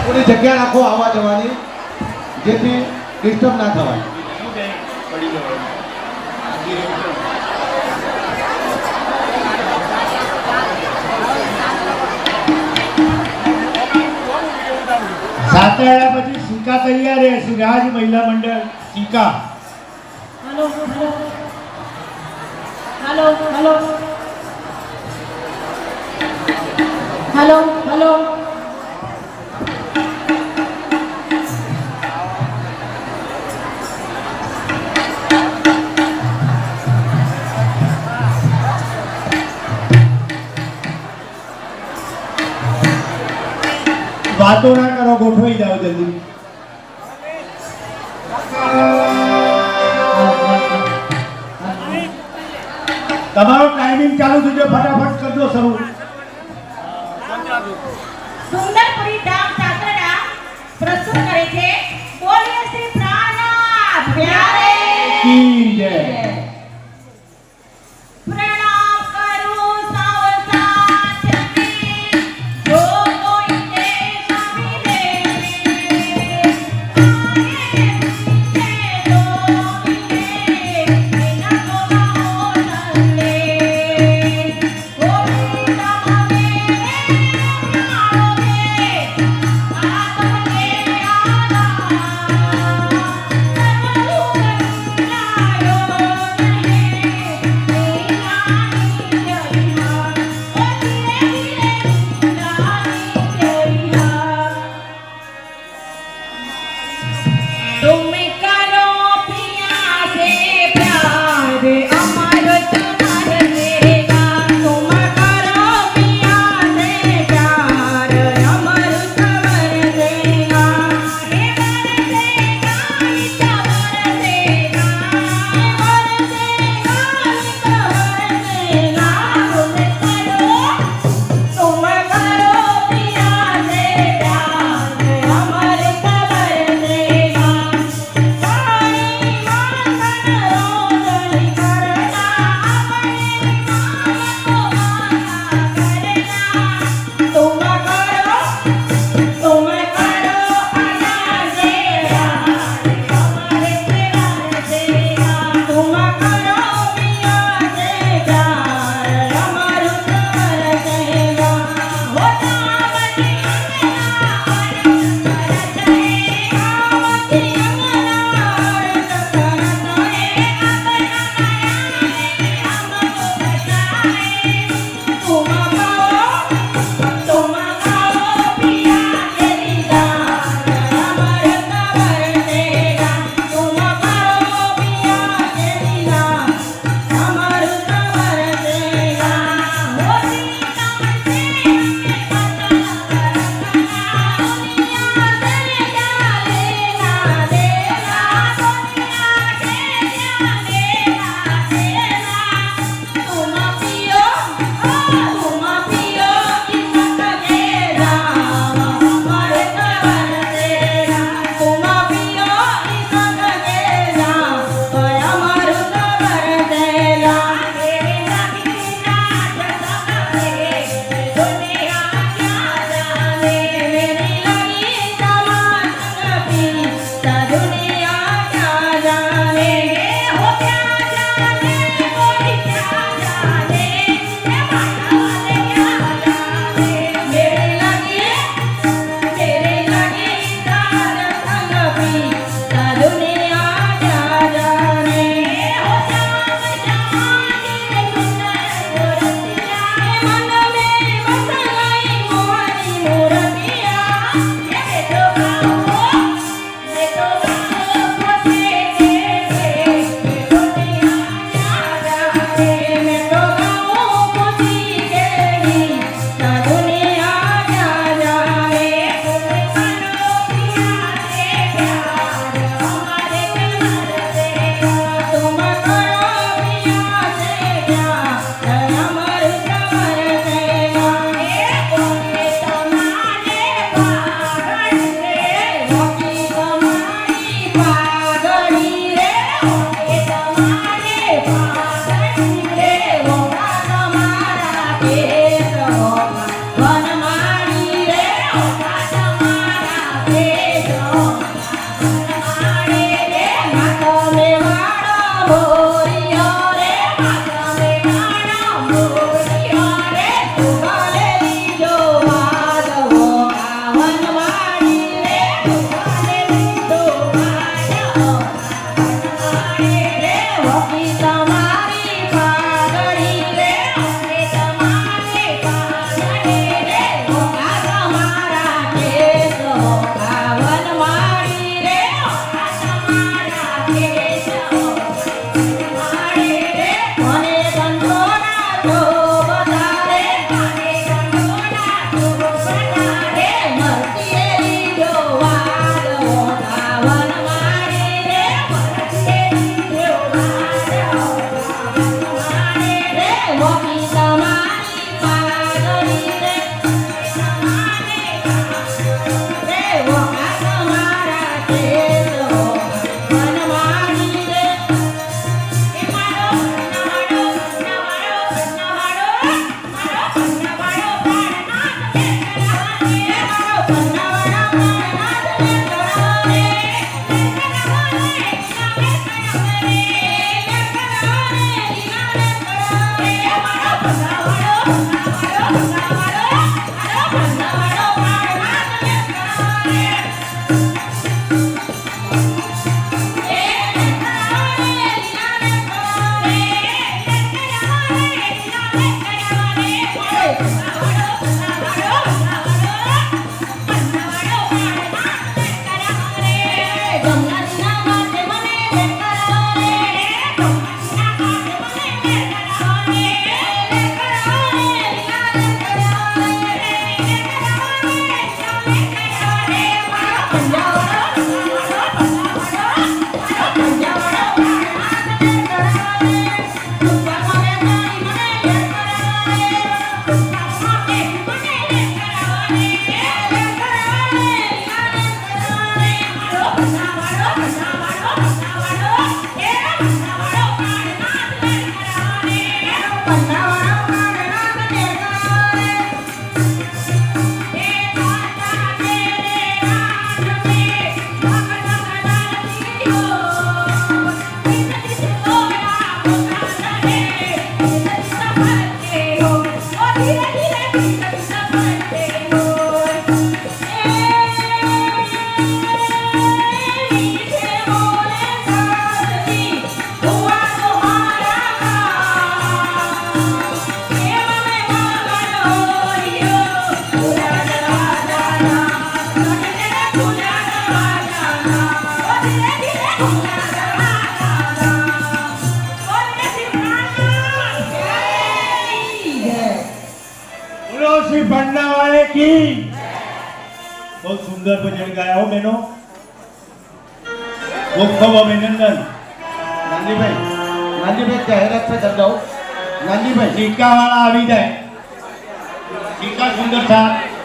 પૂરી જગ્યા રાખો આવવા જવાની, જેથી ડિસ્ટર્બ ના થવાય. સાતડા પછી સિક્કા તૈયાર રહેશે. રાજ મહિલા મંડળ સિક્કા. Hello hello hello hello hello. વાતો ના કરો, ગોઠવાઈ જાઓ જલ્દી. તમારો ટાઈમિંગ ચાલુ થઈ ગયો, ફટાફટ કરજો શરૂ. સુંદરપુરી ડાક સાતરડા પ્રસ્તુત કરે છે બોલીએ શ્રી પ્રાણનાથ પ્યારે કી જય. પ્રણામ કરું સૌ સાચી જો કોઈ તે સામે વરતીએ લીધો વાળો કાવન મારે રે વરતીએ લીધો વાળો કાવન મારે રે વકી તમારી પાગળી રે તમારે રે વકા તમારા કેસો વનવાણી રે એ મારો નવાડો બોલો શ્રી ભંડાવાળે કી બહુ સુંદર ભજન ગાયા હો બહેનો ખૂબ ખૂબ અભિનંદન નાનજીભાઈ જાહેરાત છે દરગાહ નાનજીભાઈ સિક્કા વાળા આવી જાય સિક્કા સુંદર સાથ